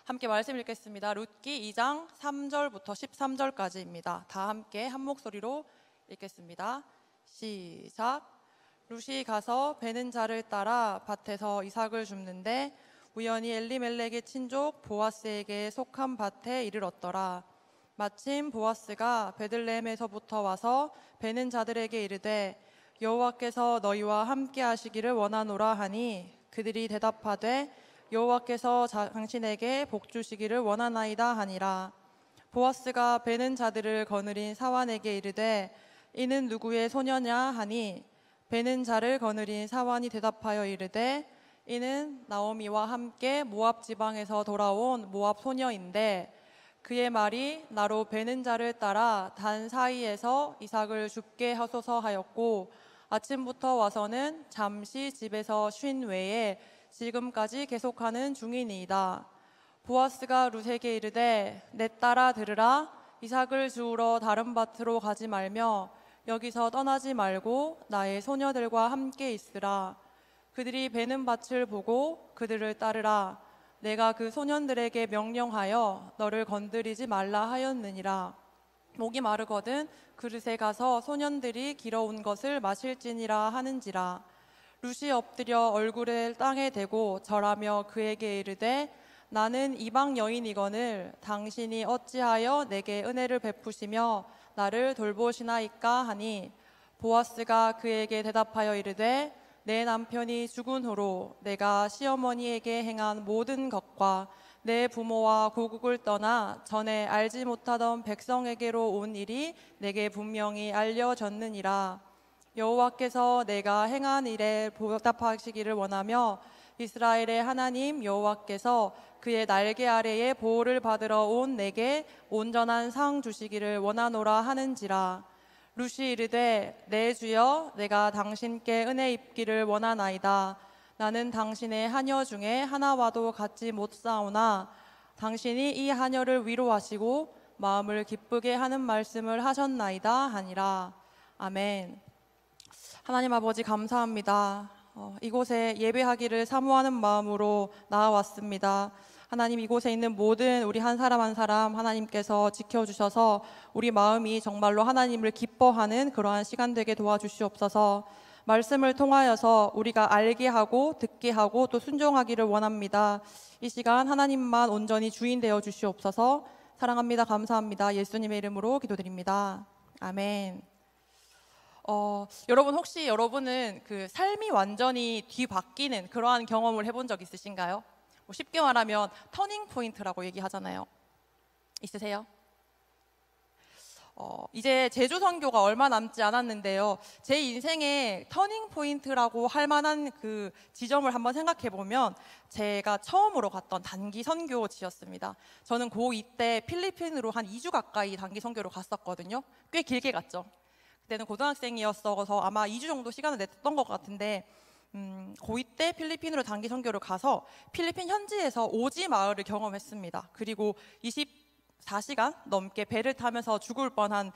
함께 말씀 읽겠습니다. 룻기 2장 3절부터 13절까지입니다. 다 함께 한 목소리로 읽겠습니다. 시작. 룻이 가서 베는 자를 따라 밭에서 이삭을 줍는데 우연히 엘리멜렉의 친족 보아스에게 속한 밭에 이르렀더라. 마침 보아스가 베들레헴에서부터 와서 베는 자들에게 이르되 여호와께서 너희와 함께 하시기를 원하노라 하니 그들이 대답하되 여호와께서 당신에게 복 주시기를 원하나이다 하니라. 보아스가 베는 자들을 거느린 사환에게 이르되 이는 누구의 소녀냐 하니 베는 자를 거느린 사환이 대답하여 이르되 이는 나오미와 함께 모압 지방에서 돌아온 모압 소녀인데 그의 말이 나로 베는 자를 따라 단 사이에서 이삭을 줍게 하소서 하였고 아침부터 와서는 잠시 집에서 쉰 외에 지금까지 계속하는 중이니이다. 보아스가 룻에게 이르되 내 딸아 들으라. 이삭을 주우러 다른 밭으로 가지 말며 여기서 떠나지 말고 나의 소녀들과 함께 있으라. 그들이 베는 밭을 보고 그들을 따르라. 내가 그 소년들에게 명령하여 너를 건드리지 말라 하였느니라. 목이 마르거든 그릇에 가서 소년들이 길어온 것을 마실지니라 하는지라. 룻이 엎드려 얼굴을 땅에 대고 절하며 그에게 이르되 나는 이방 여인이거늘 당신이 어찌하여 내게 은혜를 베푸시며 나를 돌보시나이까 하니 보아스가 그에게 대답하여 이르되 내 남편이 죽은 후로 내가 시어머니에게 행한 모든 것과 내 부모와 고국을 떠나 전에 알지 못하던 백성에게로 온 일이 내게 분명히 알려졌느니라. 여호와께서 내가 행한 일에 보답하시기를 원하며 이스라엘의 하나님 여호와께서 그의 날개 아래에 보호를 받으러 온 내게 온전한 상 주시기를 원하노라 하는지라. 룻이 이르되 내 주여 내가 당신께 은혜 입기를 원하나이다. 나는 당신의 하녀 중에 하나와도 같지 못사오나 당신이 이 하녀를 위로하시고 마음을 기쁘게 하는 말씀을 하셨나이다 하니라. 아멘. 하나님 아버지 감사합니다. 이곳에 예배하기를 사모하는 마음으로 나와왔습니다. 하나님 이곳에 있는 모든 우리 한 사람 한 사람 하나님께서 지켜주셔서 우리 마음이 정말로 하나님을 기뻐하는 그러한 시간 되게 도와주시옵소서. 말씀을 통하여서 우리가 알게 하고 듣게 하고 또 순종하기를 원합니다. 이 시간 하나님만 온전히 주인 되어 주시옵소서. 사랑합니다. 감사합니다. 예수님의 이름으로 기도드립니다. 아멘. 여러분 혹시 여러분은 그 삶이 완전히 뒤바뀌는 그러한 경험을 해본 적 있으신가요? 뭐 쉽게 말하면 터닝 포인트라고 얘기하잖아요. 있으세요? 이제 제주 선교가 얼마 남지 않았는데요. 제 인생의 터닝 포인트라고 할 만한 그 지점을 한번 생각해 보면 제가 처음으로 갔던 단기 선교지였습니다. 저는 고2 때 필리핀으로 한 2주 가까이 단기 선교로 갔었거든요. 꽤 길게 갔죠. 그때는 고등학생이었어서 아마 2주 정도 시간을 냈던 것 같은데 고2 때 필리핀으로 단기 선교를 가서 필리핀 현지에서 오지 마을을 경험했습니다. 그리고 24시간 넘게 배를 타면서 죽을 뻔한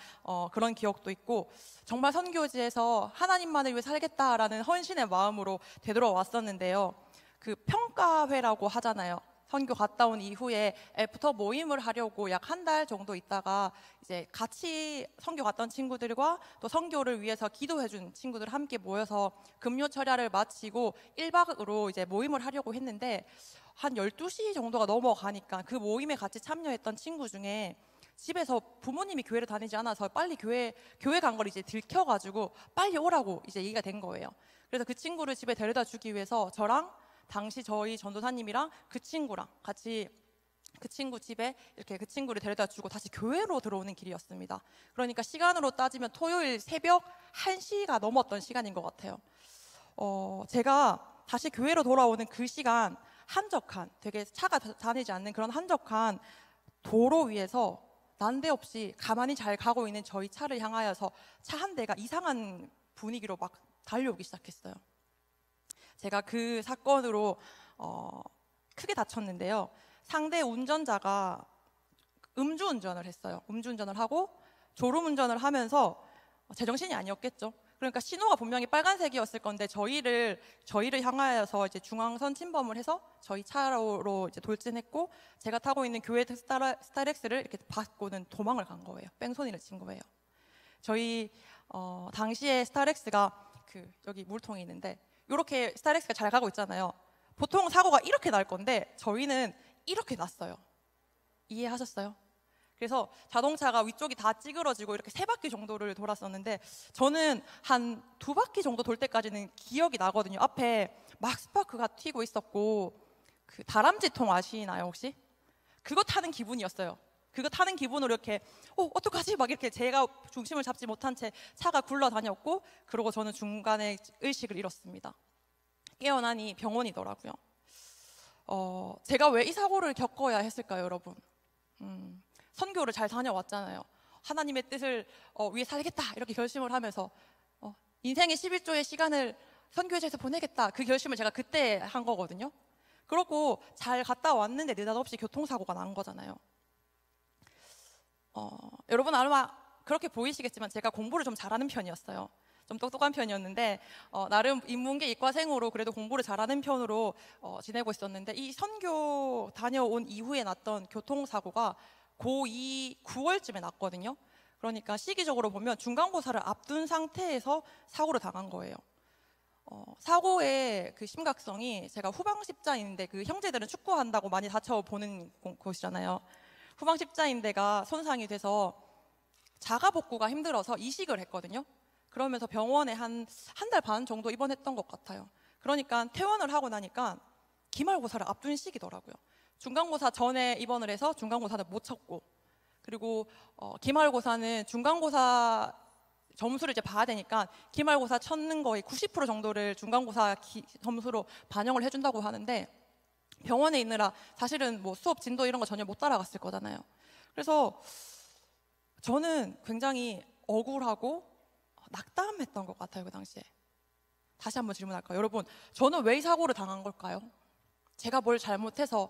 그런 기억도 있고 정말 선교지에서 하나님만을 위해 살겠다라는 헌신의 마음으로 되돌아왔었는데요. 그 평가회라고 하잖아요. 선교 갔다 온 이후에 애프터 모임을 하려고 약 한 달 정도 있다가 이제 같이 선교 갔던 친구들과 또 선교를 위해서 기도해준 친구들 함께 모여서 금요 철야를 마치고 1박으로 이제 모임을 하려고 했는데 한 12시 정도가 넘어가니까 그 모임에 같이 참여했던 친구 중에 집에서 부모님이 교회를 다니지 않아서 빨리 교회 간 걸 이제 들켜가지고 빨리 오라고 이제 얘기가 된 거예요. 그래서 그 친구를 집에 데려다 주기 위해서 저랑 당시 저희 전도사님이랑 그 친구랑 같이 그 친구 집에 이렇게 그 친구를 데려다 주고 다시 교회로 들어오는 길이었습니다. 그러니까 시간으로 따지면 토요일 새벽 1시가 넘었던 시간인 것 같아요. 제가 다시 교회로 돌아오는 그 시간 한적한 되게 차가 다니지 않는 그런 한적한 도로 위에서 난데없이 가만히 잘 가고 있는 저희 차를 향하여서 차 한 대가 이상한 분위기로 막 달려오기 시작했어요. 제가 그 사건으로 크게 다쳤는데요. 상대 운전자가 음주운전을 했어요. 음주운전을 하고 졸음운전을 하면서 제정신이 아니었겠죠. 그러니까 신호가 분명히 빨간색이었을 건데 저희를 향하여서 이제 중앙선 침범을 해서 저희 차로 이제 돌진했고, 제가 타고 있는 교회 스타렉스를 이렇게 받고는 도망을 간 거예요. 뺑소니를 친 거예요. 저희 당시에 스타렉스가 여기 물통이 있는데 이렇게 스타렉스가 잘 가고 있잖아요. 보통 사고가 이렇게 날 건데 저희는 이렇게 났어요. 이해하셨어요? 그래서 자동차가 위쪽이 다 찌그러지고 이렇게 3바퀴 정도를 돌았었는데, 저는 한 2바퀴 정도 돌 때까지는 기억이 나거든요. 앞에 막 스파크가 튀고 있었고, 그 다람쥐통 아시나요 혹시? 그거 타는 기분이었어요. 그거 타는 기분으로 이렇게 어떡하지? 막 이렇게 제가 중심을 잡지 못한 채 차가 굴러다녔고, 그러고 저는 중간에 의식을 잃었습니다. 깨어나니 병원이더라고요. 제가 왜 이 사고를 겪어야 했을까요, 여러분? 선교를 잘 다녀왔잖아요. 하나님의 뜻을 위해 살겠다 이렇게 결심을 하면서 인생의 11조의 시간을 선교지에서 보내겠다, 그 결심을 제가 그때 한 거거든요. 그렇고 잘 갔다 왔는데 느닷없이 교통사고가 난 거잖아요. 여러분 아마 그렇게 보이시겠지만 제가 공부를 좀 잘하는 편이었어요. 좀 똑똑한 편이었는데 나름 인문계 이과생으로 그래도 공부를 잘하는 편으로 지내고 있었는데, 이 선교 다녀온 이후에 났던 교통사고가 고2 9월쯤에 났거든요. 그러니까 시기적으로 보면 중간고사를 앞둔 상태에서 사고를 당한 거예요. 사고의 그 심각성이, 제가 후방 십자인대, 그 형제들은 축구한다고 많이 다쳐보는 곳이잖아요. 후방 십자인대가 손상이 돼서 자가복구가 힘들어서 이식을 했거든요. 그러면서 병원에 한 달 반 정도 입원했던 것 같아요. 그러니까 퇴원을 하고 나니까 기말고사를 앞둔 시기더라고요. 중간고사 전에 입원을 해서 중간고사는 못 쳤고, 그리고 기말고사는 중간고사 점수를 이제 봐야 되니까 기말고사 쳤는 거의 90% 정도를 중간고사 점수로 반영을 해준다고 하는데, 병원에 있느라 사실은 뭐 수업 진도 이런 거 전혀 못 따라갔을 거잖아요. 그래서 저는 굉장히 억울하고 낙담했던 것 같아요, 그 당시에. 다시 한번 질문할까요? 여러분, 저는 왜 이 사고를 당한 걸까요? 제가 뭘 잘못해서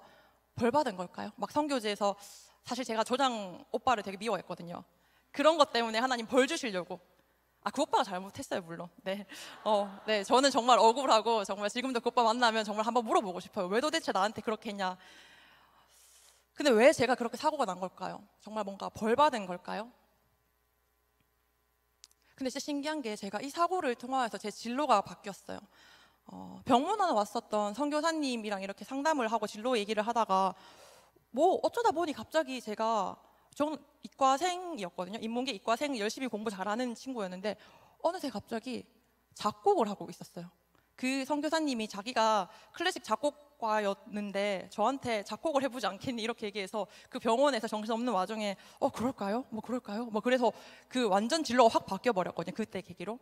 벌 받은 걸까요? 막 선교지에서, 사실 제가 조장 오빠를 되게 미워했거든요. 그런 것 때문에 하나님 벌 주시려고. 그 오빠가 잘못했어요, 물론. 네. 네, 저는 정말 억울하고, 정말 지금도 그 오빠 만나면 정말 한번 물어보고 싶어요. 왜 도대체 나한테 그렇게 했냐. 근데 왜 제가 그렇게 사고가 난 걸까요? 정말 뭔가 벌 받은 걸까요? 근데 진짜 신기한 게, 제가 이 사고를 통해서 제 진로가 바뀌었어요. 병문안 왔었던 선교사님이랑 이렇게 상담을 하고 진로 얘기를 하다가 뭐 어쩌다 보니 갑자기 저는 이과생이었거든요. 인문계 이과생, 열심히 공부 잘하는 친구였는데 어느새 갑자기 작곡을 하고 있었어요. 그 선교사님이 자기가 클래식 작곡가였는데 저한테 작곡을 해보지 않겠니 이렇게 얘기해서, 그 병원에서 정신없는 와중에 그럴까요? 뭐 그럴까요? 뭐 그래서 그 완전 진로가 확 바뀌어 버렸거든요. 그때 계기로.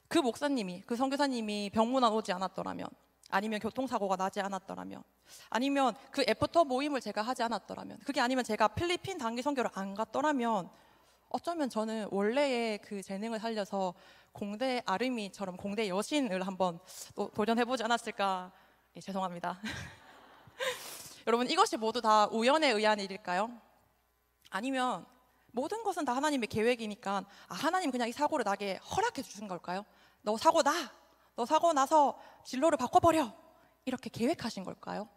그 목사님이, 그 선교사님이 병문안 오지 않았더라면, 아니면 교통사고가 나지 않았더라면, 아니면 그 애프터 모임을 제가 하지 않았더라면, 그게 아니면 제가 필리핀 단기 선교를 안 갔더라면 어쩌면 저는 원래의 그 재능을 살려서 공대 아름이처럼 공대 여신을 한번 또 도전해보지 않았을까. 죄송합니다. 여러분, 이것이 모두 다 우연에 의한 일일까요? 아니면 모든 것은 다 하나님의 계획이니까 하나님 그냥 이 사고를 나게 허락해 주신 걸까요? 너 사고 나서 진로를 바꿔버려, 이렇게 계획하신 걸까요?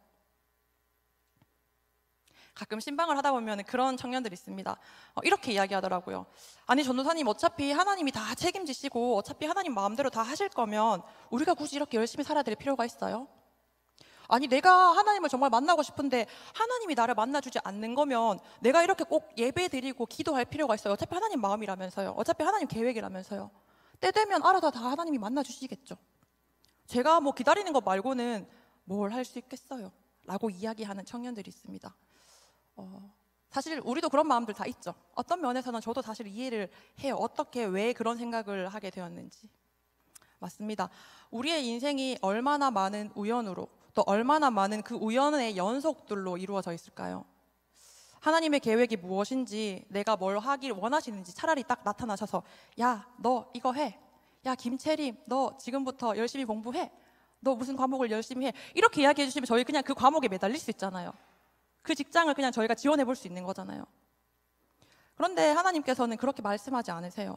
가끔 신방을 하다 보면 그런 청년들이 있습니다. 이렇게 이야기하더라고요. 아니 전도사님, 어차피 하나님이 다 책임지시고 어차피 하나님 마음대로 다 하실 거면 우리가 굳이 이렇게 열심히 살아야 될 필요가 있어요? 아니 내가 하나님을 정말 만나고 싶은데 하나님이 나를 만나주지 않는 거면 내가 이렇게 꼭 예배 드리고 기도할 필요가 있어요? 어차피 하나님 마음이라면서요. 어차피 하나님 계획이라면서요. 때 되면 알아서 다 하나님이 만나주시겠죠. 제가 뭐 기다리는 것 말고는 뭘 할 수 있겠어요? 라고 이야기하는 청년들이 있습니다. 사실 우리도 그런 마음들 다 있죠. 어떤 면에서는 저도 사실 이해를 해요. 어떻게, 왜 그런 생각을 하게 되었는지. 맞습니다. 우리의 인생이 얼마나 많은 우연으로, 또 얼마나 많은 그 우연의 연속들로 이루어져 있을까요? 하나님의 계획이 무엇인지, 내가 뭘 하길 원하시는지 차라리 딱 나타나셔서 야, 너 이거 해. 야, 김채림, 너 지금부터 열심히 공부해. 너 무슨 과목을 열심히 해. 이렇게 이야기해 주시면 저희 그냥 그 과목에 매달릴 수 있잖아요. 그 직장을 그냥 저희가 지원해 볼 수 있는 거잖아요. 그런데 하나님께서는 그렇게 말씀하지 않으세요.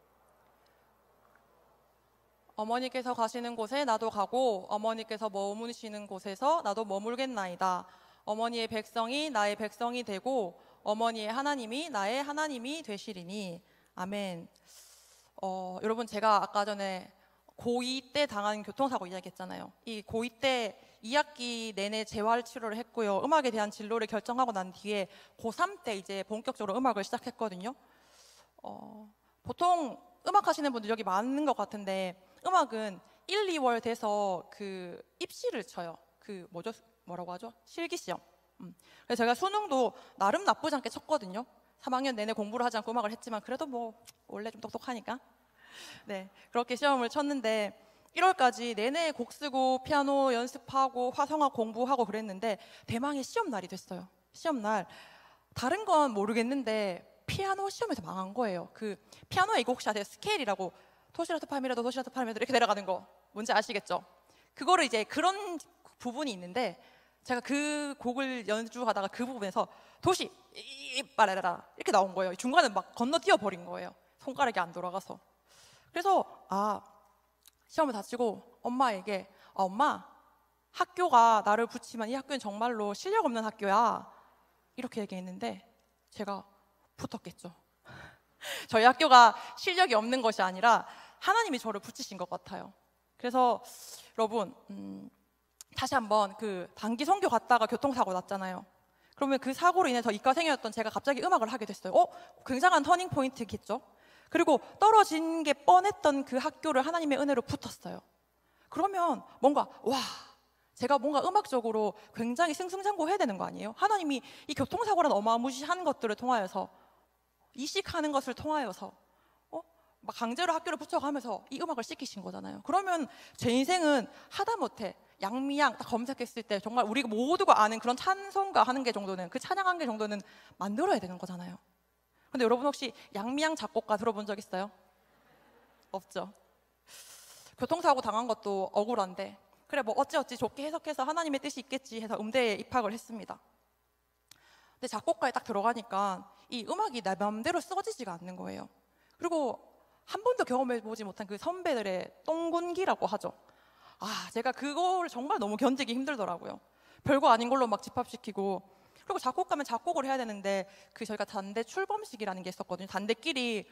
어머니께서 가시는 곳에 나도 가고 어머니께서 머무시는 곳에서 나도 머물겠나이다. 어머니의 백성이 나의 백성이 되고 어머니의 하나님이 나의 하나님이 되시리니. 아멘. 여러분, 제가 아까 전에 고2 때 당한 교통사고 이야기했잖아요. 이 고2 때 2학기 내내 재활 치료를 했고요. 음악에 대한 진로를 결정하고 난 뒤에 고3 때 이제 본격적으로 음악을 시작했거든요. 보통 음악 하시는 분들 여기 많은 것 같은데, 음악은 1, 2월 돼서 그 입시를 쳐요. 그 뭐라고 하죠? 실기시험. 그래서 제가 수능도 나름 나쁘지 않게 쳤거든요. 3학년 내내 공부를 하지 않고 음악을 했지만 그래도 뭐 원래 좀 똑똑하니까. 네, 그렇게 시험을 쳤는데 1월까지 내내 곡 쓰고 피아노 연습하고 화성학 공부하고 그랬는데 대망의 시험 날이 됐어요. 시험 날. 다른 건 모르겠는데 피아노 시험에서 망한 거예요. 그 피아노의 곡 샷의 스케일이라고 도시라도 파미라도 도시라도 파미라도 이렇게 내려가는 거 뭔지 아시겠죠? 그거를 이제 그런 부분이 있는데 제가 그 곡을 연주하다가 그 부분에서 도시 이빠라라 이렇게 나온 거예요. 중간에 막 건너뛰어 버린 거예요. 손가락이 안 돌아가서. 그래서 시험을 다 치고 엄마에게 엄마, 학교가 나를 붙이면 이 학교는 정말로 실력 없는 학교야 이렇게 얘기했는데 제가 붙었겠죠. 저희 학교가 실력이 없는 것이 아니라 하나님이 저를 붙이신 것 같아요. 그래서 여러분, 다시 한번 그 단기 선교 갔다가 교통사고 났잖아요. 그러면 그 사고로 인해서 이과생이었던 제가 갑자기 음악을 하게 됐어요. 굉장한 터닝 포인트겠죠? 그리고 떨어진 게 뻔했던 그 학교를 하나님의 은혜로 붙었어요. 그러면 뭔가 제가 뭔가 음악적으로 굉장히 승승장구해야 되는 거 아니에요? 하나님이 이 교통사고라는 어마무시한 것들을 통하여서, 이식하는 것을 통하여서 막 강제로 학교를 붙여가면서 이 음악을 시키신 거잖아요. 그러면 제 인생은 하다못해 양미양 딱 검색했을 때 정말 우리가 모두가 아는 그런 찬송가 하는 게 정도는, 그 찬양한 게 정도는 만들어야 되는 거잖아요. 근데 여러분 혹시 양미양 작곡가 들어본 적 있어요? 없죠. 교통사고 당한 것도 억울한데 그래 뭐 어찌어찌 좋게 해석해서 하나님의 뜻이 있겠지 해서 음대에 입학을 했습니다. 근데 작곡가에 딱 들어가니까 이 음악이 내 마음대로 써지지가 않는 거예요. 그리고 한 번도 경험해보지 못한 그 선배들의 똥군기라고 하죠. 제가 그걸 정말 너무 견디기 힘들더라고요. 별거 아닌 걸로 막 집합시키고, 그리고 작곡가면 작곡을 해야 되는데 저희가 단대 출범식이라는 게 있었거든요. 단대끼리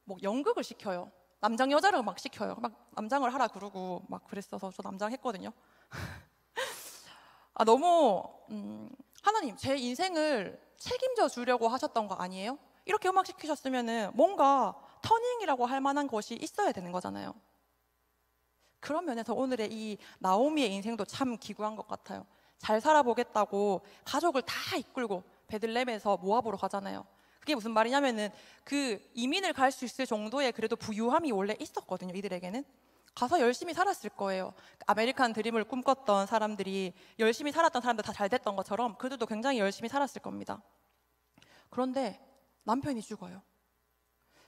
뭐 연극을 시켜요. 남장 여자를 막 시켜요. 막 남장을 하라 그러고 막 그랬어서 저 남장 했거든요. 너무 하나님 제 인생을 책임져 주려고 하셨던 거 아니에요? 이렇게 음악 시키셨으면은 뭔가 터닝이라고 할 만한 것이 있어야 되는 거잖아요. 그런 면에서 오늘의 이 나오미의 인생도 참 기구한 것 같아요. 잘 살아보겠다고 가족을 다 이끌고 베들레헴에서 모압으로 가잖아요. 그게 무슨 말이냐면은 그 이민을 갈 수 있을 정도의 그래도 부유함이 원래 있었거든요. 이들에게는 가서 열심히 살았을 거예요. 아메리칸 드림을 꿈꿨던 사람들이, 열심히 살았던 사람들 다 잘 됐던 것처럼 그들도 굉장히 열심히 살았을 겁니다. 그런데 남편이 죽어요.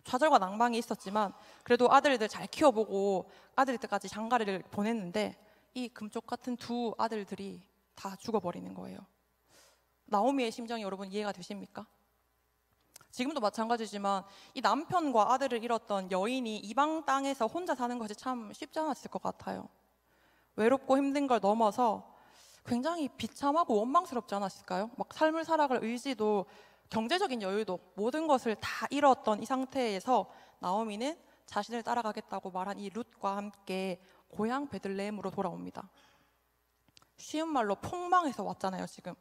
좌절과 낭망이 있었지만 그래도 아들들 잘 키워보고 아들들까지 장가를 보냈는데 이 금쪽 같은 두 아들들이 다 죽어버리는 거예요. 나오미의 심정이 여러분 이해가 되십니까? 지금도 마찬가지지만 이 남편과 아들을 잃었던 여인이 이방 땅에서 혼자 사는 것이 참 쉽지 않았을 것 같아요. 외롭고 힘든 걸 넘어서 굉장히 비참하고 원망스럽지 않았을까요? 막 삶을 살아갈 의지도 경제적인 여유도 모든 것을 다 잃었던 이 상태에서 나오미는 자신을 따라가겠다고 말한 이 룻과 함께 고향 베들레헴으로 돌아옵니다. 쉬운 말로 폭망해서 왔잖아요. 지금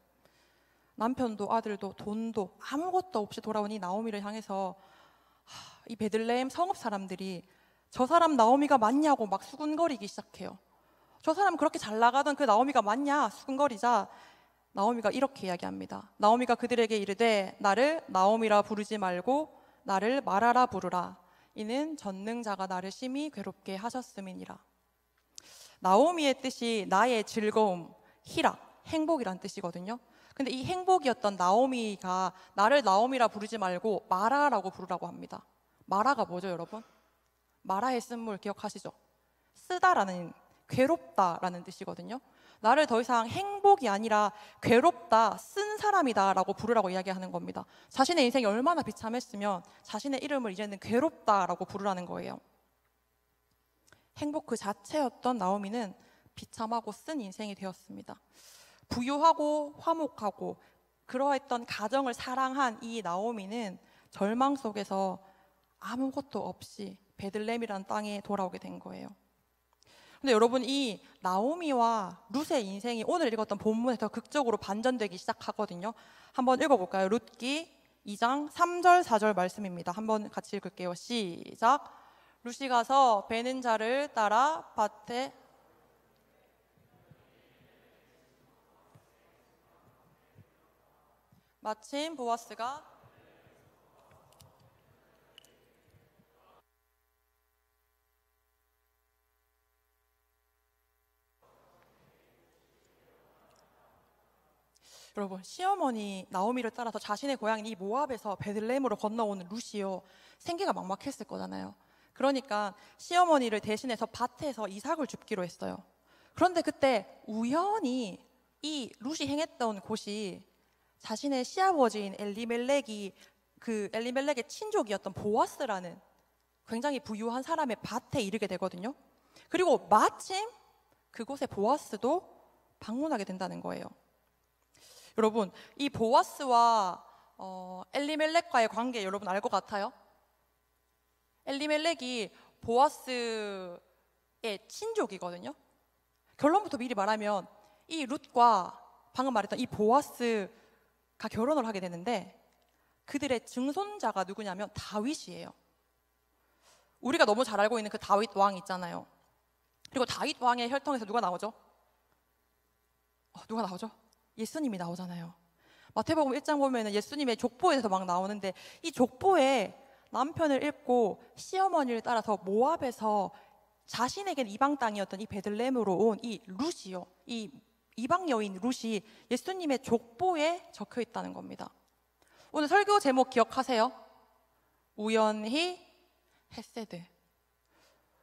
남편도 아들도 돈도 아무것도 없이 돌아온 이 나오미를 향해서 이 베들레헴 성읍 사람들이 저 사람 나오미가 맞냐고 막 수군거리기 시작해요. 저 사람 그렇게 잘 나가던 그 나오미가 맞냐 수군거리자 나오미가 이렇게 이야기합니다. 나오미가 그들에게 이르되 나를 나오미라 부르지 말고 나를 마라라 부르라. 이는 전능자가 나를 심히 괴롭게 하셨음이니라. 나오미의 뜻이 나의 즐거움, 희락, 행복이란 뜻이거든요. 근데 이 행복이었던 나오미가 나를 나오미라 부르지 말고 마라라고 부르라고 합니다. 마라가 뭐죠, 여러분? 마라의 쓴물 기억하시죠? 쓰다라는, 괴롭다라는 뜻이거든요. 나를 더 이상 행복이 아니라 괴롭다, 쓴 사람이다 라고 부르라고 이야기하는 겁니다. 자신의 인생이 얼마나 비참했으면 자신의 이름을 이제는 괴롭다 라고 부르라는 거예요. 행복 그 자체였던 나오미는 비참하고 쓴 인생이 되었습니다. 부유하고 화목하고 그러했던 가정을 사랑한 이 나오미는 절망 속에서 아무것도 없이 베들레헴이라는 땅에 돌아오게 된 거예요. 근데 여러분, 이 나오미와 룻의 인생이 오늘 읽었던 본문에 더 극적으로 반전되기 시작하거든요. 한번 읽어볼까요? 룻기 2장 3절 4절 말씀입니다. 한번 같이 읽을게요. 시작. 룻이 가서 베는 자를 따라 밭에 마침 보아스가 여러분, 시어머니 나오미를 따라서 자신의 고향인 이 모압에서 베들레헴으로 건너오는 룻이요, 생계가 막막했을 거잖아요. 그러니까 시어머니를 대신해서 밭에서 이삭을 줍기로 했어요. 그런데 그때 우연히 이 룻이 행했던 곳이 자신의 시아버지인 엘리멜렉의 친족이었던 보아스라는 굉장히 부유한 사람의 밭에 이르게 되거든요. 그리고 마침 그곳에 보아스도 방문하게 된다는 거예요. 여러분, 이 보아스와 엘리멜렉과의 관계 여러분 알 것 같아요? 엘리멜렉이 보아스의 친족이거든요. 결론부터 미리 말하면 이 룻과 방금 말했던 이 보아스가 결혼을 하게 되는데 그들의 증손자가 누구냐면 다윗이에요. 우리가 너무 잘 알고 있는 그 다윗 왕 있잖아요. 그리고 다윗 왕의 혈통에서 누가 나오죠? 누가 나오죠? 예수님이 나오잖아요. 마태복음 1장 보면 예수님의 족보에 대해서 막 나오는데 이 족보에 남편을 잃고 시어머니를 따라서 모압에서 자신에겐 이방 땅이었던 이 베들레헴으로 온 이 룻이요, 이 이방 여인 룻이 예수님의 족보에 적혀 있다는 겁니다. 오늘 설교 제목 기억하세요? 우연히 헤세드.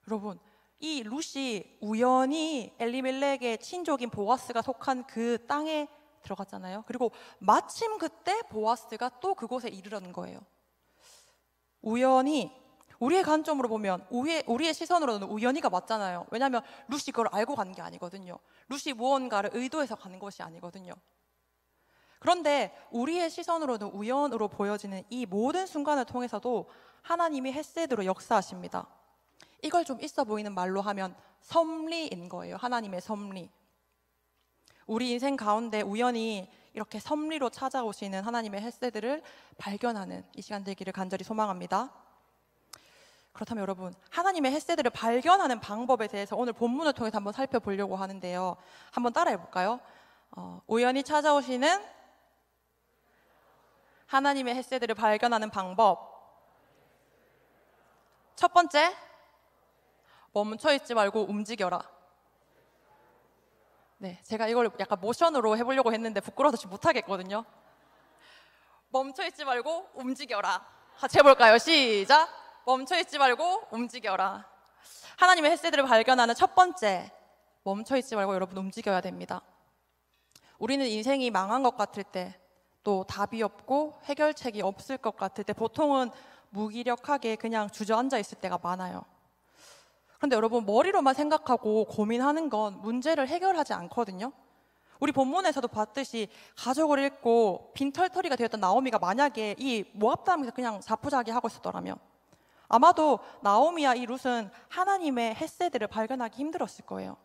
여러분, 이 룻이 우연히 엘리멜렉의 친족인 보아스가 속한 그 땅에 들어갔잖아요. 그리고 마침 그때 보아스가 또 그곳에 이르는 거예요. 우연히, 우리의 관점으로 보면 우리의 시선으로는 우연히가 맞잖아요. 왜냐하면 룻이 그걸 알고 간 게 아니거든요. 룻이 무언가를 의도해서 가는 것이 아니거든요. 그런데 우리의 시선으로는 우연으로 보여지는 이 모든 순간을 통해서도 하나님이 헤세드로 역사하십니다. 이걸 좀 있어 보이는 말로 하면 섭리인 거예요. 하나님의 섭리. 우리 인생 가운데 우연히 이렇게 섭리로 찾아오시는 하나님의 헤세드를 발견하는 이 시간 되기를 간절히 소망합니다. 그렇다면 여러분, 하나님의 헤세드를 발견하는 방법에 대해서 오늘 본문을 통해서 한번 살펴보려고 하는데요. 한번 따라해 볼까요? 우연히 찾아오시는 하나님의 헤세드를 발견하는 방법. 첫 번째, 멈춰 있지 말고 움직여라. 네, 제가 이걸 약간 모션으로 해보려고 했는데 부끄러워서 지금 못하겠거든요. 멈춰 있지 말고 움직여라. 같이 해볼까요? 시작. 멈춰 있지 말고 움직여라. 하나님의 헤세드를 발견하는 첫 번째, 멈춰 있지 말고 여러분 움직여야 됩니다. 우리는 인생이 망한 것 같을 때, 또 답이 없고 해결책이 없을 것 같을 때 보통은 무기력하게 그냥 주저앉아 있을 때가 많아요. 그런데 여러분, 머리로만 생각하고 고민하는 건 문제를 해결하지 않거든요. 우리 본문에서도 봤듯이 가족을 잃고 빈털터리가 되었던 나오미가 만약에 이 모압 땅에서 그냥 자포자기하고 있었더라면 아마도 나오미와 이 룻은 하나님의 헤세드를 발견하기 힘들었을 거예요.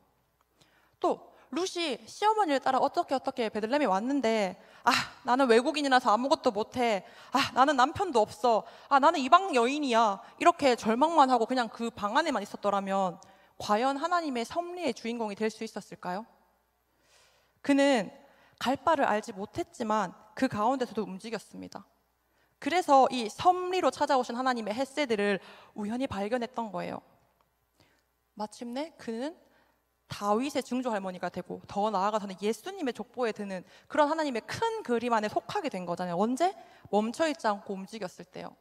또 룻이 시어머니를 따라 어떻게 베들레헴에 왔는데 나는 외국인이라서 아무것도 못해, 나는 남편도 없어, 나는 이방 여인이야, 이렇게 절망만 하고 그냥 그 방 안에만 있었더라면 과연 하나님의 섭리의 주인공이 될 수 있었을까요? 그는 갈 바를 알지 못했지만 그 가운데서도 움직였습니다. 그래서 이 섭리로 찾아오신 하나님의 헤세드를 우연히 발견했던 거예요. 마침내 그는 다윗의 증조 할머니가 되고 더 나아가서는 예수님의 족보에 드는 그런 하나님의 큰 그림 안에 속하게 된 거잖아요. 언제? 멈춰있지 않고 움직였을 때요.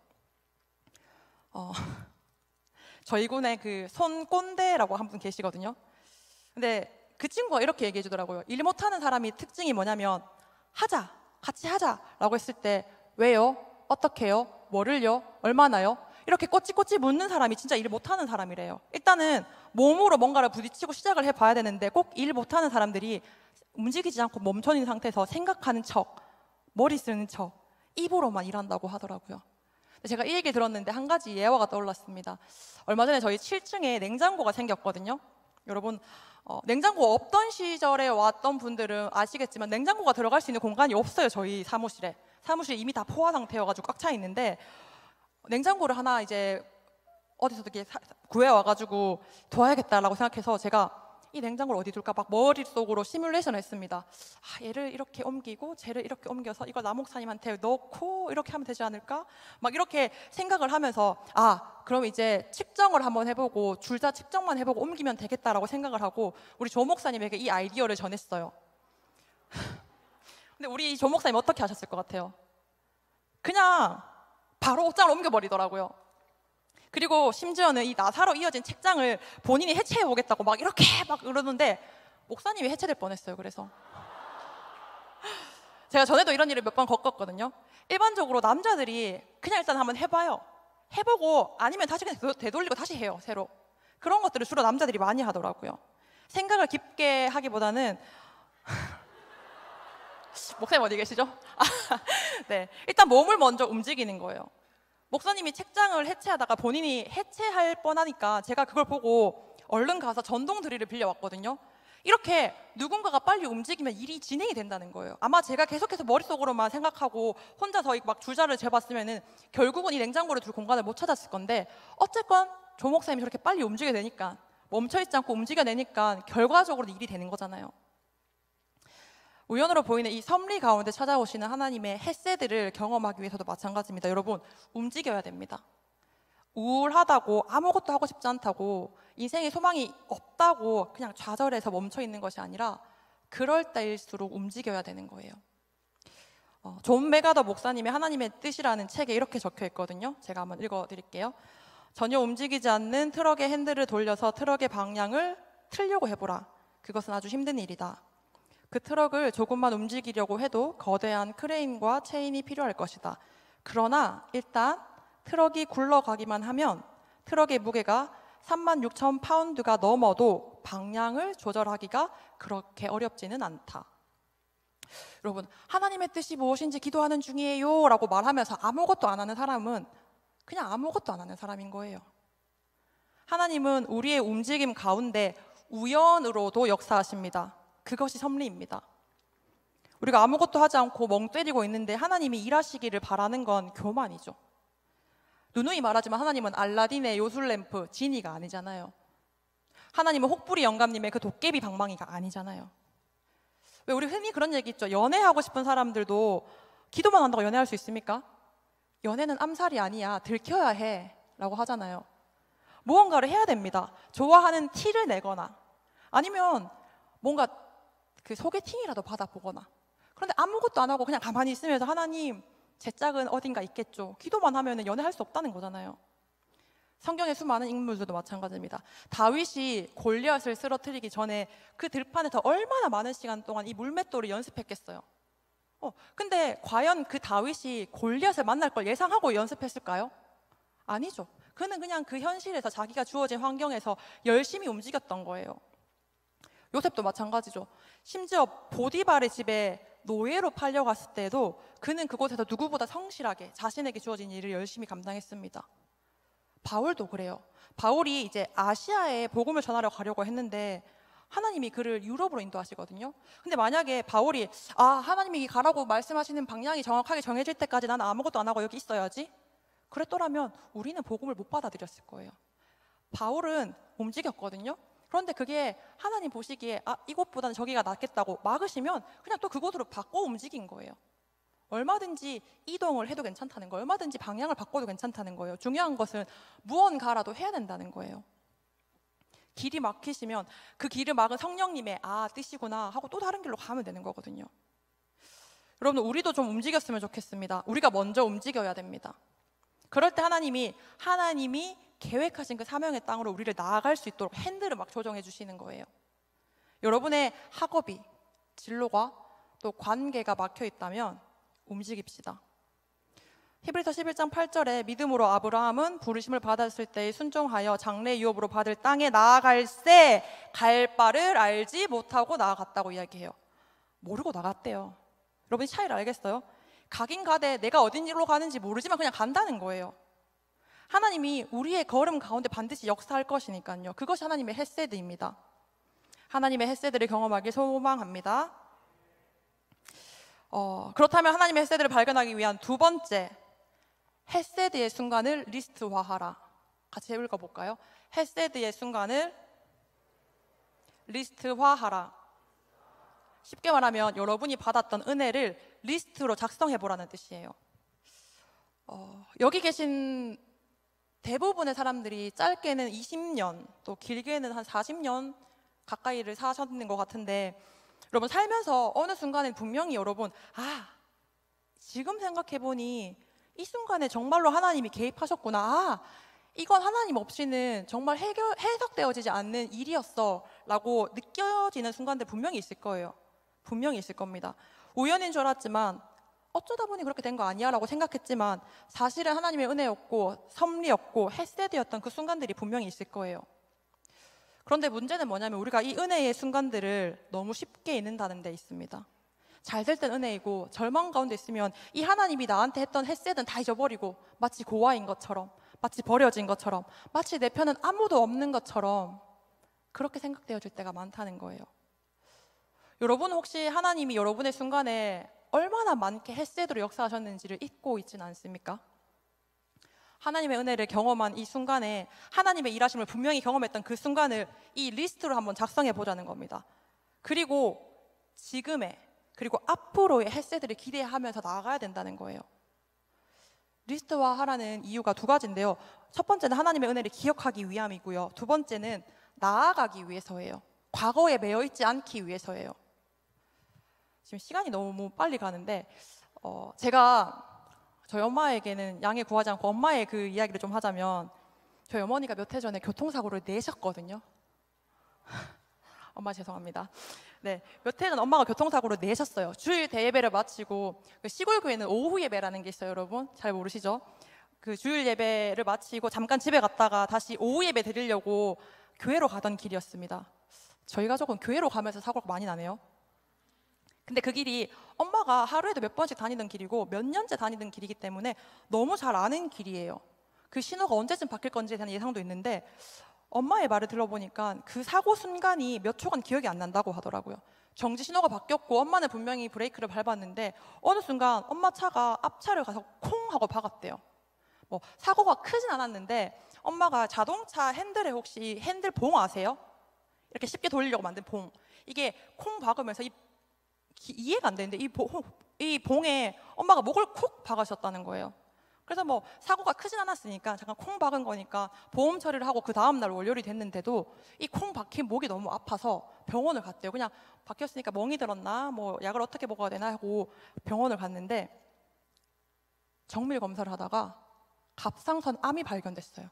저희 군에 그 손꼰대라고 한 분 계시거든요. 근데 그 친구가 이렇게 얘기해 주더라고요. 일 못하는 사람이 특징이 뭐냐면 같이 하자 라고 했을 때 왜요? 어떻게요? 뭐를요? 얼마나요? 이렇게 꼬치꼬치 묻는 사람이 진짜 일 못하는 사람이래요. 일단은 몸으로 뭔가를 부딪히고 시작을 해봐야 되는데 꼭 일 못하는 사람들이 움직이지 않고 멈춰 있는 상태에서 생각하는 척, 머리 쓰는 척, 입으로만 일한다고 하더라고요. 제가 이 얘기 들었는데 한 가지 예화가 떠올랐습니다. 얼마 전에 저희 7층에 냉장고가 생겼거든요. 여러분, 냉장고 없던 시절에 왔던 분들은 아시겠지만 냉장고가 들어갈 수 있는 공간이 없어요. 저희 사무실에. 사무실이 이미 다 포화 상태여가지고 꽉 차 있는데 냉장고를 하나 이제 어디서 이렇게 구해와가지고 둬야겠다라고 생각해서 제가 이 냉장고를 어디 둘까 막 머릿속으로 시뮬레이션을 했습니다. 얘를 이렇게 옮기고 쟤를 이렇게 옮겨서 이걸 남목사님한테 넣고 이렇게 하면 되지 않을까? 막 이렇게 생각을 하면서 그럼 이제 측정을 한번 해보고 줄자 측정만 해보고 옮기면 되겠다라고 생각을 하고 우리 조 목사님에게 이 아이디어를 전했어요. 근데 우리 조 목사님 어떻게 하셨을 것 같아요? 그냥 바로 옷장을 옮겨버리더라고요. 그리고 심지어는 이 나사로 이어진 책장을 본인이 해체해 보겠다고 막 이렇게 막 그러는데 목사님이 해체될 뻔했어요. 그래서 제가 전에도 이런 일을 몇 번 겪었거든요. 일반적으로 남자들이 그냥 일단 한번 해봐요. 해보고 아니면 다시 그냥 되돌리고 다시 해요. 새로. 그런 것들을 주로 남자들이 많이 하더라고요. 생각을 깊게 하기보다는 목사님 어디 계시죠? 네, 일단 몸을 먼저 움직이는 거예요. 목사님이 책장을 해체하다가 본인이 해체할 뻔하니까 제가 그걸 보고 얼른 가서 전동 드릴을 빌려왔거든요. 이렇게 누군가가 빨리 움직이면 일이 진행이 된다는 거예요. 아마 제가 계속해서 머릿속으로만 생각하고 혼자서 막 줄자를 재봤으면은 결국은 이 냉장고를 둘 공간을 못 찾았을 건데 어쨌건 조 목사님이 저렇게 빨리 움직여내니까 멈춰있지 않고 움직여내니까 결과적으로 일이 되는 거잖아요. 우연으로 보이는 이 섭리 가운데 찾아오시는 하나님의 햇새들을 경험하기 위해서도 마찬가지입니다. 여러분, 움직여야 됩니다. 우울하다고 아무것도 하고 싶지 않다고 인생에 소망이 없다고 그냥 좌절해서 멈춰 있는 것이 아니라 그럴 때일수록 움직여야 되는 거예요. 존 메가더 목사님의 하나님의 뜻이라는 책에 이렇게 적혀 있거든요. 제가 한번 읽어드릴게요. 전혀 움직이지 않는 트럭의 핸들을 돌려서 트럭의 방향을 틀려고 해보라. 그것은 아주 힘든 일이다. 그 트럭을 조금만 움직이려고 해도 거대한 크레인과 체인이 필요할 것이다. 그러나 일단 트럭이 굴러가기만 하면 트럭의 무게가 36,000파운드가 넘어도 방향을 조절하기가 그렇게 어렵지는 않다. 여러분, 하나님의 뜻이 무엇인지 기도하는 중이에요 라고 말하면서 아무것도 안 하는 사람은 그냥 아무것도 안 하는 사람인 거예요. 하나님은 우리의 움직임 가운데 우연으로도 역사하십니다. 그것이 섭리입니다. 우리가 아무것도 하지 않고 멍 때리고 있는데 하나님이 일하시기를 바라는 건 교만이죠. 누누이 말하지만 하나님은 알라딘의 요술램프 지니가 아니잖아요. 하나님은 혹부리 영감님의 그 도깨비 방망이가 아니잖아요. 왜 우리 흔히 그런 얘기 있죠. 연애하고 싶은 사람들도 기도만 한다고 연애할 수 있습니까? 연애는 암살이 아니야. 들켜야 해 라고 하잖아요. 무언가를 해야 됩니다. 좋아하는 티를 내거나 아니면 뭔가 그 소개팅이라도 받아보거나. 그런데 아무것도 안 하고 그냥 가만히 있으면서 하나님 제 짝은 어딘가 있겠죠. 기도만 하면 연애할 수 없다는 거잖아요. 성경의 수많은 인물들도 마찬가지입니다. 다윗이 골리앗을 쓰러뜨리기 전에 그 들판에서 얼마나 많은 시간 동안 이 물맷돌을 연습했겠어요. 근데 과연 그 다윗이 골리앗을 만날 걸 예상하고 연습했을까요? 아니죠. 그는 그냥 그 현실에서 자기가 주어진 환경에서 열심히 움직였던 거예요. 요셉도 마찬가지죠. 심지어 보디발의 집에 노예로 팔려갔을 때도 그는 그곳에서 누구보다 성실하게 자신에게 주어진 일을 열심히 감당했습니다. 바울도 그래요. 바울이 이제 아시아에 복음을 전하러 가려고 했는데 하나님이 그를 유럽으로 인도하시거든요. 근데 만약에 바울이 하나님이 가라고 말씀하시는 방향이 정확하게 정해질 때까지 나는 아무것도 안 하고 여기 있어야지 그랬더라면 우리는 복음을 못 받아들였을 거예요. 바울은 움직였거든요. 그런데 그게 하나님 보시기에 이곳보다는 저기가 낫겠다고 막으시면 그냥 또 그곳으로 바꿔 움직인 거예요. 얼마든지 이동을 해도 괜찮다는 거예요. 얼마든지 방향을 바꿔도 괜찮다는 거예요. 중요한 것은 무언가라도 해야 된다는 거예요. 길이 막히시면 그 길을 막은 성령님의 뜻이구나 하고 또 다른 길로 가면 되는 거거든요. 여러분, 우리도 좀 움직였으면 좋겠습니다. 우리가 먼저 움직여야 됩니다. 그럴 때 하나님이 계획하신 그 사명의 땅으로 우리를 나아갈 수 있도록 핸들을 막 조정해 주시는 거예요. 여러분의 학업이, 진로가 또 관계가 막혀 있다면 움직입시다. 히브리서 11장 8절에 믿음으로 아브라함은 부르심을 받았을 때 순종하여 장래 유업으로 받을 땅에 나아갈새 갈 바를 알지 못하고 나아갔다고 이야기해요. 모르고 나갔대요. 여러분, 이 차이를 알겠어요? 가긴 가되 내가 어디로 가는지 모르지만 그냥 간다는 거예요. 하나님이 우리의 걸음 가운데 반드시 역사할 것이니까요. 그것이 하나님의 헤세드입니다. 하나님의 헤세드를 경험하길 소망합니다. 그렇다면 하나님의 헤세드를 발견하기 위한 두 번째, 헤세드의 순간을 리스트화하라. 같이 읽어볼까요? 헤세드의 순간을 리스트화하라. 쉽게 말하면 여러분이 받았던 은혜를 리스트로 작성해보라는 뜻이에요. 여기 계신 대부분의 사람들이 짧게는 20년, 또 길게는 한 40년 가까이를 사셨는 것 같은데, 여러분 살면서 어느 순간에 분명히 여러분, 지금 생각해보니 이 순간에 정말로 하나님이 개입하셨구나, 이건 하나님 없이는 정말 해석되어지지 않는 일이었어 라고 느껴지는 순간들 분명히 있을 거예요. 분명히 있을 겁니다. 우연인 줄 알았지만 어쩌다 보니 그렇게 된 거 아니야 라고 생각했지만 사실은 하나님의 은혜였고 섭리였고 헤세드였던 그 순간들이 분명히 있을 거예요. 그런데 문제는 뭐냐면 우리가 이 은혜의 순간들을 너무 쉽게 잊는다는 데 있습니다. 잘 될 땐 은혜이고 절망 가운데 있으면 이 하나님이 나한테 했던 헤세드는 다 잊어버리고 마치 고아인 것처럼, 마치 버려진 것처럼, 마치 내 편은 아무도 없는 것처럼 그렇게 생각되어질 때가 많다는 거예요. 여러분 혹시 하나님이 여러분의 순간에 얼마나 많게 헤세드로 역사하셨는지를 잊고 있지는 않습니까? 하나님의 은혜를 경험한 이 순간에 하나님의 일하심을 분명히 경험했던 그 순간을 이 리스트로 한번 작성해 보자는 겁니다. 그리고 지금의, 그리고 앞으로의 헤세드를 기대하면서 나아가야 된다는 거예요. 리스트화하라는 이유가 두 가지인데요. 첫 번째는 하나님의 은혜를 기억하기 위함이고요. 두 번째는 나아가기 위해서예요. 과거에 매여 있지 않기 위해서예요. 지금 시간이 너무 빨리 가는데 제가 저희 엄마에게는 양해 구하지 않고 엄마의 그 이야기를 좀 하자면, 저희 어머니가 몇 해 전에 교통사고를 내셨거든요. 엄마 죄송합니다. 네, 몇 해 전 엄마가 교통사고를 내셨어요. 주일 대예배를 마치고, 그 시골 교회는 오후 예배라는 게 있어요. 여러분 잘 모르시죠? 그 주일 예배를 마치고 잠깐 집에 갔다가 다시 오후 예배 드리려고 교회로 가던 길이었습니다. 저희 가족은 교회로 가면서 사고가 많이 나네요. 근데 그 길이 엄마가 하루에도 몇 번씩 다니던 길이고 몇 년째 다니던 길이기 때문에 너무 잘 아는 길이에요. 그 신호가 언제쯤 바뀔 건지에 대한 예상도 있는데, 엄마의 말을 들어보니까 그 사고 순간이 몇 초간 기억이 안 난다고 하더라고요. 정지 신호가 바뀌었고 엄마는 분명히 브레이크를 밟았는데 어느 순간 엄마 차가 앞차를 가서 콩 하고 박았대요. 뭐 사고가 크진 않았는데 엄마가 자동차 핸들에 혹시 핸들 봉 아세요? 이렇게 쉽게 돌리려고 만든 봉, 이게 콩 박으면서 이해가 안 되는데 이 봉에 엄마가 목을 콕 박으셨다는 거예요. 그래서 뭐 사고가 크진 않았으니까 잠깐 콩 박은 거니까 보험 처리를 하고 그 다음날 월요일이 됐는데도 이 콩 박힌 목이 너무 아파서 병원을 갔대요. 그냥 박혔으니까 멍이 들었나, 뭐 약을 어떻게 먹어야 되나 하고 병원을 갔는데 정밀 검사를 하다가 갑상선 암이 발견됐어요.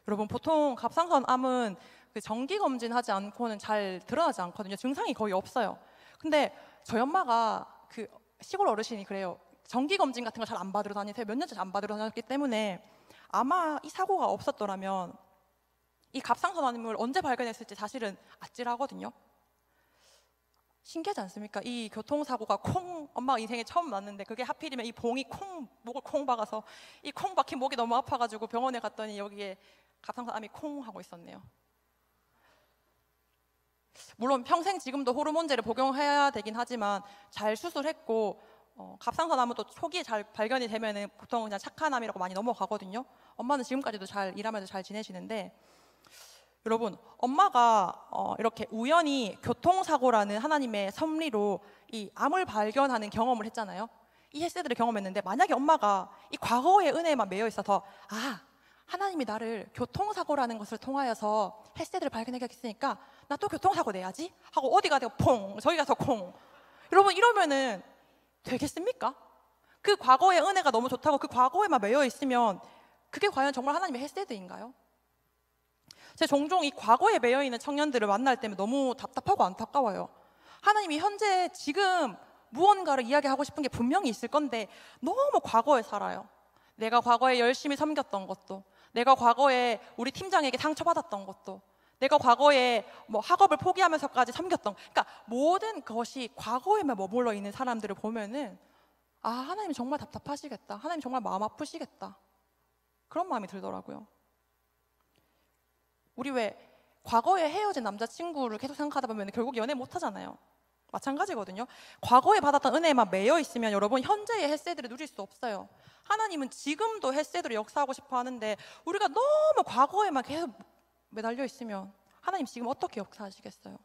여러분 보통 갑상선 암은 그 정기 검진하지 않고는 잘 드러나지 않거든요. 증상이 거의 없어요. 근데 저희 엄마가 그 시골 어르신이 그래요. 정기 검진 같은 거 잘 안 받으러 다니세요. 몇 년째 안 받으러 다녔기 때문에 아마 이 사고가 없었더라면 이 갑상선 암을 언제 발견했을지 사실은 아찔하거든요. 신기하지 않습니까? 이 교통사고가 엄마가 인생에 처음 났는데 그게 하필이면 이 봉이 목을 콩 박아서 이 콩 박힌 목이 너무 아파가지고 병원에 갔더니 여기에 갑상선 암이 콩 하고 있었네요. 물론 평생 지금도 호르몬제를 복용해야 되긴 하지만 잘 수술했고 갑상선 암은 또 초기에 잘 발견이 되면은 보통 그냥 착한 암이라고 많이 넘어가거든요. 엄마는 지금까지도 잘 일하면서 잘 지내시는데, 여러분 엄마가 이렇게 우연히 교통사고라는 하나님의 섭리로 이 암을 발견하는 경험을 했잖아요. 이 헤세드를 경험했는데, 만약에 엄마가 이 과거의 은혜에만 매여 있어서 하나님이 나를 교통사고라는 것을 통하여서 헤세드를 발견하겠으니까 나 또 교통사고 내야지 하고 어디 가서 퐁, 저기 가서 콩, 여러분 이러면은 되겠습니까? 그 과거의 은혜가 너무 좋다고 그 과거에만 매여 있으면 그게 과연 정말 하나님의 헤세드인가요? 제가 종종 이 과거에 매여 있는 청년들을 만날 때면 너무 답답하고 안타까워요. 하나님이 현재 지금 무언가를 이야기하고 싶은 게 분명히 있을 건데 너무 과거에 살아요. 내가 과거에 열심히 섬겼던 것도, 내가 과거에 우리 팀장에게 상처받았던 것도, 내가 과거에 뭐 학업을 포기하면서까지 섬겼던, 그러니까 모든 것이 과거에만 머물러 있는 사람들을 보면은 하나님 정말 답답하시겠다, 하나님 정말 마음 아프시겠다, 그런 마음이 들더라고요. 우리 왜 과거에 헤어진 남자친구를 계속 생각하다 보면 결국 연애 못 하잖아요. 마찬가지거든요. 과거에 받았던 은혜에만 매여 있으면 여러분 현재의 헷세들을 누릴 수 없어요. 하나님은 지금도 헷세들을 역사하고 싶어 하는데 우리가 너무 과거에만 계속 매달려 있으면 하나님 지금 어떻게 역사하시겠어요?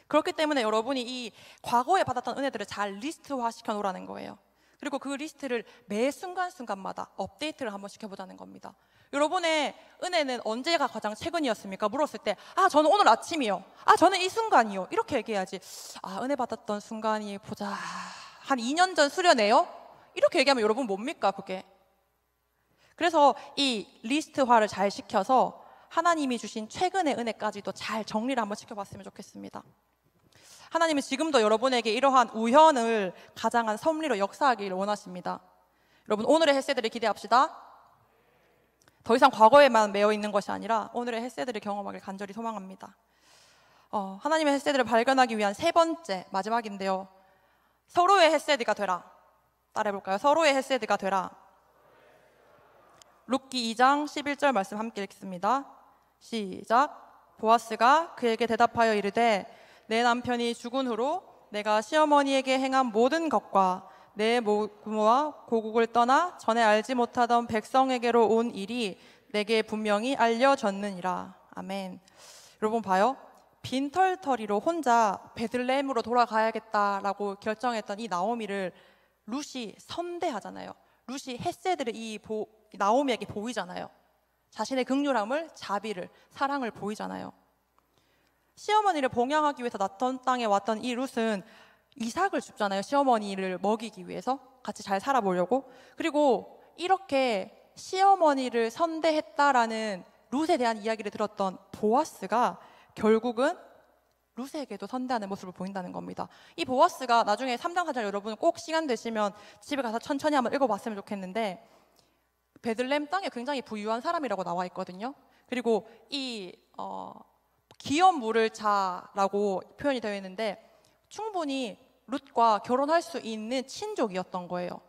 그렇기 때문에 여러분이 이 과거에 받았던 은혜들을 잘 리스트화 시켜 놓으라는 거예요. 그리고 그 리스트를 매 순간순간마다 업데이트를 한번 시켜보자는 겁니다. 여러분의 은혜는 언제가 가장 최근이었습니까? 물었을 때 저는 오늘 아침이요, 저는 이 순간이요, 이렇게 얘기해야지. 은혜 받았던 순간이 보자, 한 2년 전 수련회요? 이렇게 얘기하면 여러분 뭡니까 그게? 그래서 이 리스트화를 잘 시켜서 하나님이 주신 최근의 은혜까지도 잘 정리를 한번 시켜봤으면 좋겠습니다. 하나님은 지금도 여러분에게 이러한 우연을 가장한 섭리로 역사하기를 원하십니다. 여러분 오늘의 헷세들을 기대합시다. 더 이상 과거에만 매여 있는 것이 아니라 오늘의 헷세들을 경험하길 간절히 소망합니다. 하나님의 헷세들을 발견하기 위한 세 번째, 마지막인데요, 서로의 헷세드가 되라. 따라해볼까요? 서로의 헷세드가 되라. 룻기 2장 11절 말씀 함께 읽습니다. 시작. 보아스가 그에게 대답하여 이르되 내 남편이 죽은 후로 내가 시어머니에게 행한 모든 것과 내 모모와 고국을 떠나 전에 알지 못하던 백성에게로 온 일이 내게 분명히 알려졌느니라. 아멘. 여러분 봐요. 빈털터리로 혼자 베들레헴으로 돌아가야겠다라고 결정했던 이 나오미를 룻이 선대하잖아요. 룻이 헷세드를 이 나오미에게 보이잖아요. 자신의 긍휼함을, 자비를, 사랑을 보이잖아요. 시어머니를 봉양하기 위해서 낯선 땅에 왔던 이 룻은 이삭을 줍잖아요. 시어머니를 먹이기 위해서 같이 잘 살아보려고. 그리고 이렇게 시어머니를 선대했다라는 룻에 대한 이야기를 들었던 보아스가 결국은 룻에게도 선대하는 모습을 보인다는 겁니다. 이 보아스가 나중에 3장 4절 여러분 꼭 시간 되시면 집에 가서 천천히 한번 읽어봤으면 좋겠는데, 베들레헴 땅에 굉장히 부유한 사람이라고 나와 있거든요. 그리고 이 기업 물을 자라고 표현이 되어 있는데 충분히 룻과 결혼할 수 있는 친족이었던 거예요.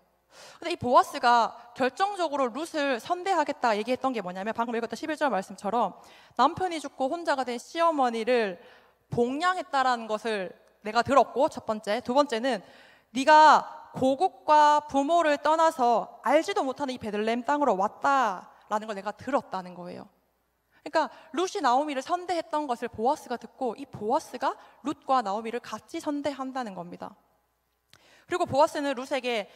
근데 이 보아스가 결정적으로 룻을 선대하겠다 얘기했던 게 뭐냐면 방금 읽었던 11절 말씀처럼 남편이 죽고 혼자가 된 시어머니를 봉양했다라는 것을 내가 들었고, 첫 번째. 두 번째는 네가 고국과 부모를 떠나서 알지도 못하는 이 베들레헴 땅으로 왔다라는 걸 내가 들었다는 거예요. 그러니까 룻이 나오미를 선대했던 것을 보아스가 듣고 이 보아스가 룻과 나오미를 같이 선대한다는 겁니다. 그리고 보아스는 룻에게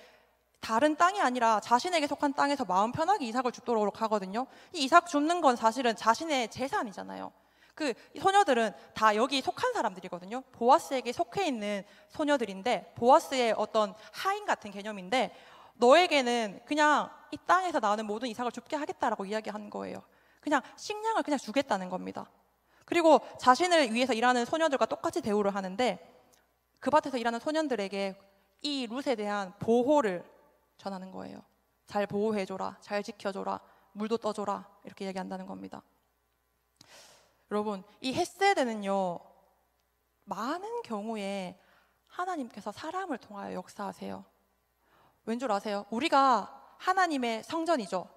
다른 땅이 아니라 자신에게 속한 땅에서 마음 편하게 이삭을 줍도록 하거든요. 이 이삭 줍는 건 사실은 자신의 재산이잖아요. 그 소녀들은 다 여기 속한 사람들이거든요. 보아스에게 속해 있는 소녀들인데 보아스의 어떤 하인 같은 개념인데, 너에게는 그냥 이 땅에서 나오는 모든 이삭을 줍게 하겠다라고 이야기한 거예요. 그냥 식량을 그냥 주겠다는 겁니다. 그리고 자신을 위해서 일하는 소녀들과 똑같이 대우를 하는데 그 밭에서 일하는 소년들에게 이 룻에 대한 보호를 전하는 거예요. 잘 보호해줘라, 잘 지켜줘라, 물도 떠줘라, 이렇게 얘기한다는 겁니다. 여러분, 이 헷세드는요 많은 경우에 하나님께서 사람을 통하여 역사하세요. 왠 줄 아세요? 우리가 하나님의 성전이죠.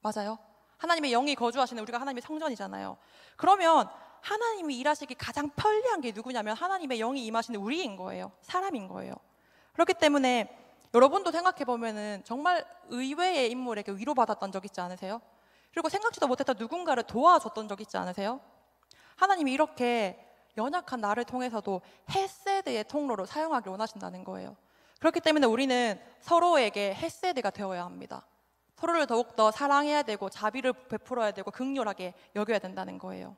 맞아요? 하나님의 영이 거주하시는 우리가 하나님의 성전이잖아요. 그러면 하나님이 일하시기 가장 편리한 게 누구냐면 하나님의 영이 임하시는 우리인 거예요. 사람인 거예요. 그렇기 때문에 여러분도 생각해보면은 정말 의외의 인물에게 위로받았던 적 있지 않으세요? 그리고 생각지도 못했던 누군가를 도와줬던 적 있지 않으세요? 하나님이 이렇게 연약한 나를 통해서도 헷세드의 통로로 사용하길 원하신다는 거예요. 그렇기 때문에 우리는 서로에게 헷세드가 되어야 합니다. 서로를 더욱더 사랑해야 되고 자비를 베풀어야 되고 긍휼하게 여겨야 된다는 거예요.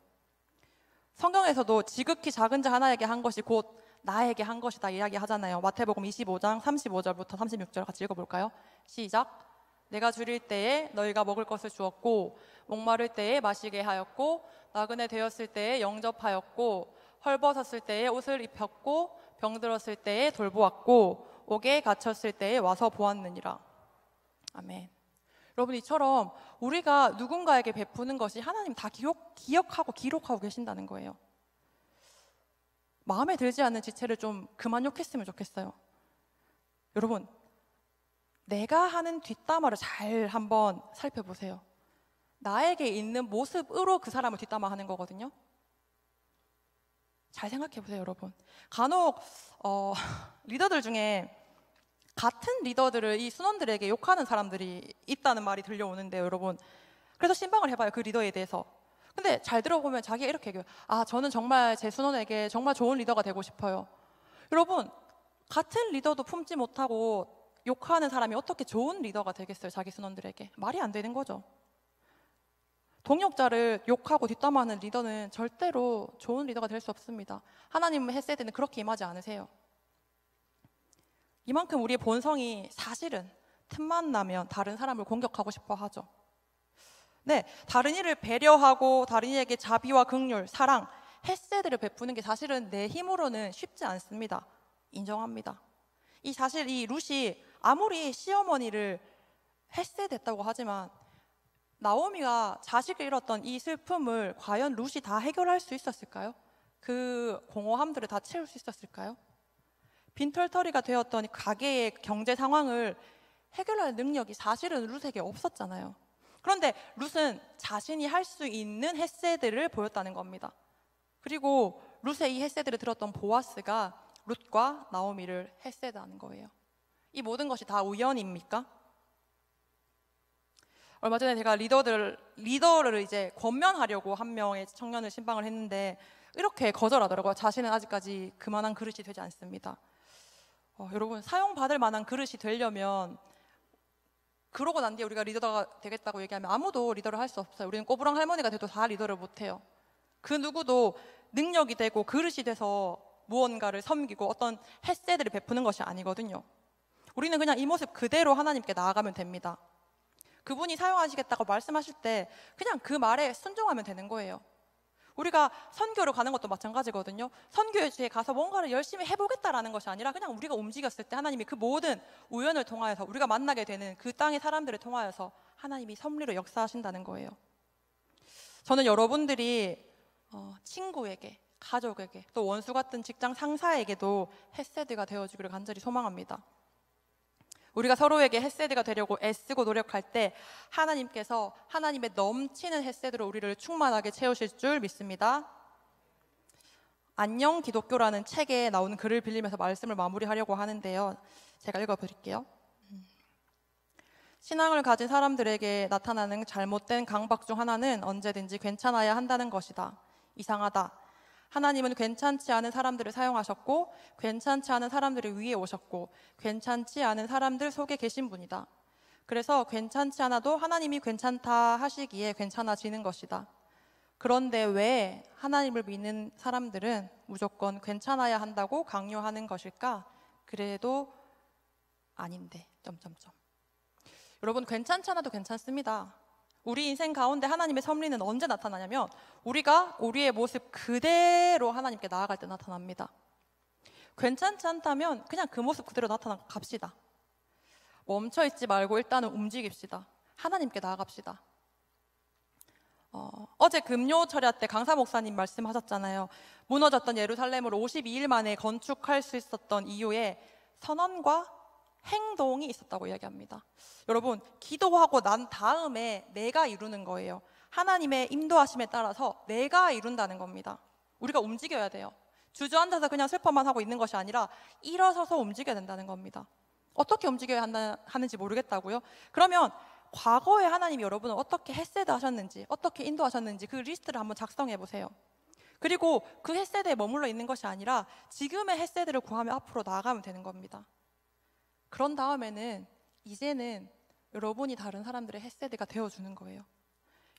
성경에서도 지극히 작은 자 하나에게 한 것이 곧 나에게 한 것이다 이야기하잖아요. 마태복음 25장 35절부터 36절 같이 읽어볼까요? 시작. 내가 줄일 때에 너희가 먹을 것을 주었고 목마를 때에 마시게 하였고 나그네 되었을 때에 영접하였고 헐벗었을 때에 옷을 입혔고 병들었을 때에 돌보았고 옥에 갇혔을 때에 와서 보았느니라. 아멘. 여러분, 이처럼 우리가 누군가에게 베푸는 것이 하나님 다 기억하고 기록하고 계신다는 거예요. 마음에 들지 않는 지체를 좀 그만 욕했으면 좋겠어요. 여러분, 내가 하는 뒷담화를 잘 한번 살펴보세요. 나에게 있는 모습으로 그 사람을 뒷담화하는 거거든요. 잘 생각해 보세요, 여러분. 간혹 리더들 중에 같은 리더들을 이 순원들에게 욕하는 사람들이 있다는 말이 들려오는데요, 여러분. 그래서 신방을 해봐요, 그 리더에 대해서. 근데 잘 들어보면 자기가 이렇게 얘기해요. 아, 저는 정말 제 순원에게 정말 좋은 리더가 되고 싶어요. 여러분, 같은 리더도 품지 못하고 욕하는 사람이 어떻게 좋은 리더가 되겠어요, 자기 순원들에게? 말이 안 되는 거죠. 동역자를 욕하고 뒷담화하는 리더는 절대로 좋은 리더가 될 수 없습니다. 하나님의 헤세드는 그렇게 임하지 않으세요. 이만큼 우리의 본성이 사실은 틈만 나면 다른 사람을 공격하고 싶어 하죠. 네, 다른 이를 배려하고 다른 이에게 자비와 긍휼, 사랑, 헤세드를 베푸는 게 사실은 내 힘으로는 쉽지 않습니다. 인정합니다. 이 사실 이 룻이 아무리 시어머니를 헤세드했다고 하지만 나오미가 자식을 잃었던 이 슬픔을 과연 룻이 다 해결할 수 있었을까요? 그 공허함들을 다 채울 수 있었을까요? 빈털터리가 되었던 가게의 경제 상황을 해결할 능력이 사실은 룻에게 없었잖아요. 그런데 룻은 자신이 할 수 있는 헤세드를 보였다는 겁니다. 그리고 룻의 이 헤세드를 들었던 보아스가 룻과 나오미를 헤세드하는 거예요. 이 모든 것이 다 우연입니까? 얼마 전에 제가 리더를 이제 권면하려고 한 명의 청년을 신방을 했는데 이렇게 거절하더라고요. 자신은 아직까지 그만한 그릇이 되지 않습니다. 여러분, 사용받을 만한 그릇이 되려면 그러고 난 뒤에 우리가 리더가 되겠다고 얘기하면 아무도 리더를 할 수 없어요. 우리는 꼬부랑 할머니가 돼도 다 리더를 못해요. 그 누구도 능력이 되고 그릇이 돼서 무언가를 섬기고 어떤 헤세드를 베푸는 것이 아니거든요. 우리는 그냥 이 모습 그대로 하나님께 나아가면 됩니다. 그분이 사용하시겠다고 말씀하실 때 그냥 그 말에 순종하면 되는 거예요. 우리가 선교를 가는 것도 마찬가지거든요. 선교지에 가서 뭔가를 열심히 해보겠다라는 것이 아니라 그냥 우리가 움직였을 때 하나님이 그 모든 우연을 통하여서 우리가 만나게 되는 그 땅의 사람들을 통하여서 하나님이 섭리로 역사하신다는 거예요. 저는 여러분들이 친구에게, 가족에게, 또 원수 같은 직장 상사에게도 헤세드가 되어주기를 간절히 소망합니다. 우리가 서로에게 헤세드가 되려고 애쓰고 노력할 때 하나님께서 하나님의 넘치는 헤세드로 우리를 충만하게 채우실 줄 믿습니다. 안녕 기독교라는 책에 나오는 글을 빌리면서 말씀을 마무리하려고 하는데요. 제가 읽어드릴게요. 신앙을 가진 사람들에게 나타나는 잘못된 강박 중 하나는 언제든지 괜찮아야 한다는 것이다. 이상하다. 하나님은 괜찮지 않은 사람들을 사용하셨고 괜찮지 않은 사람들을 위해 오셨고 괜찮지 않은 사람들 속에 계신 분이다. 그래서 괜찮지 않아도 하나님이 괜찮다 하시기에 괜찮아지는 것이다. 그런데 왜 하나님을 믿는 사람들은 무조건 괜찮아야 한다고 강요하는 것일까? 그래도 아닌데... 여러분, 괜찮지 않아도 괜찮습니다. 우리 인생 가운데 하나님의 섭리는 언제 나타나냐면 우리가 우리의 모습 그대로 하나님께 나아갈 때 나타납니다. 괜찮지 않다면 그냥 그 모습 그대로 나타나 갑시다. 멈춰있지 말고 일단은 움직입시다. 하나님께 나아갑시다. 어제 금요 철야 때 강사 목사님 말씀하셨잖아요. 무너졌던 예루살렘을 52일 만에 건축할 수 있었던 이유에 선언과 행동이 있었다고 이야기합니다. 여러분, 기도하고 난 다음에 내가 이루는 거예요. 하나님의 인도하심에 따라서 내가 이룬다는 겁니다. 우리가 움직여야 돼요. 주저앉아서 그냥 슬퍼만 하고 있는 것이 아니라 일어서서 움직여야 된다는 겁니다. 어떻게 움직여야 하는지 모르겠다고요? 그러면 과거에 하나님이 여러분을 어떻게 헤세드 하셨는지, 어떻게 인도하셨는지 그 리스트를 한번 작성해 보세요. 그리고 그 헤세드에 머물러 있는 것이 아니라 지금의 헤세드를 구하며 앞으로 나아가면 되는 겁니다. 그런 다음에는 이제는 여러분이 다른 사람들의 헤세드가 되어주는 거예요.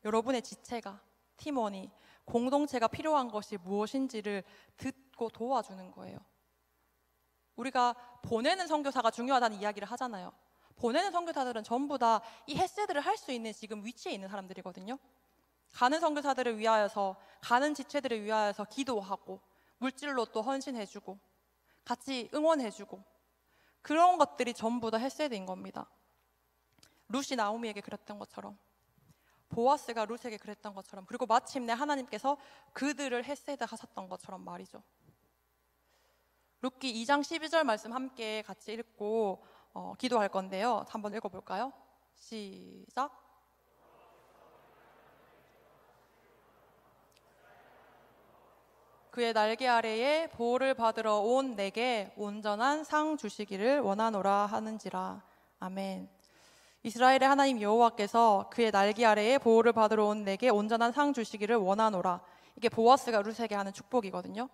여러분의 지체가, 팀원이, 공동체가 필요한 것이 무엇인지를 듣고 도와주는 거예요. 우리가 보내는 선교사가 중요하다는 이야기를 하잖아요. 보내는 선교사들은 전부 다 이 헤세드를 할 수 있는 지금 위치에 있는 사람들이거든요. 가는 선교사들을 위하여서, 가는 지체들을 위하여서 기도하고 물질로 또 헌신해주고 같이 응원해주고 그런 것들이 전부 다 헤세드인 겁니다. 룻이 나오미에게 그랬던 것처럼, 보아스가 룻에게 그랬던 것처럼, 그리고 마침내 하나님께서 그들을 헤세드 하셨던 것처럼 말이죠. 룻기 2장 12절 말씀 함께 같이 읽고 기도할 건데요. 한번 읽어볼까요? 시작. 그의 날개 아래에 보호를 받으러 온 내게 온전한 상 주시기를 원하노라 하는지라. 아멘. 이스라엘의 하나님 여호와께서 그의 날개 아래에 보호를 받으러 온 내게 온전한 상 주시기를 원하노라. 이게 보아스가 룻에게 하는 축복이거든요.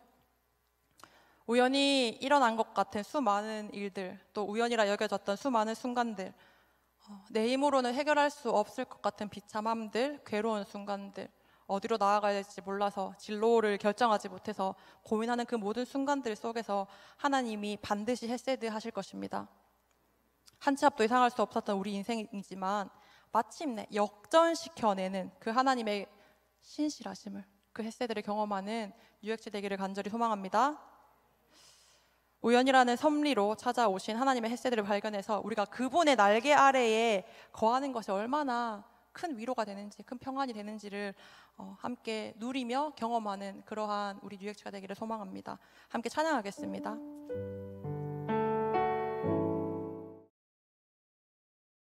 우연히 일어난 것 같은 수많은 일들, 또 우연이라 여겨졌던 수많은 순간들, 내 힘으로는 해결할 수 없을 것 같은 비참함들, 괴로운 순간들, 어디로 나아가야 될지 몰라서 진로를 결정하지 못해서 고민하는 그 모든 순간들 속에서 하나님이 반드시 헤세드 하실 것입니다. 한 치 앞도 이상할 수 없었던 우리 인생이지만 마침내 역전시켜내는 그 하나님의 신실하심을, 그 헤세드를 경험하는 유익치 되기를 간절히 소망합니다. 우연이라는 섭리로 찾아오신 하나님의 헤세드를 발견해서 우리가 그분의 날개 아래에 거하는 것이 얼마나 큰 위로가 되는지, 큰 평안이 되는지를 함께 누리며 경험하는 그러한 우리 유익치가 되기를 소망합니다. 함께 찬양하겠습니다.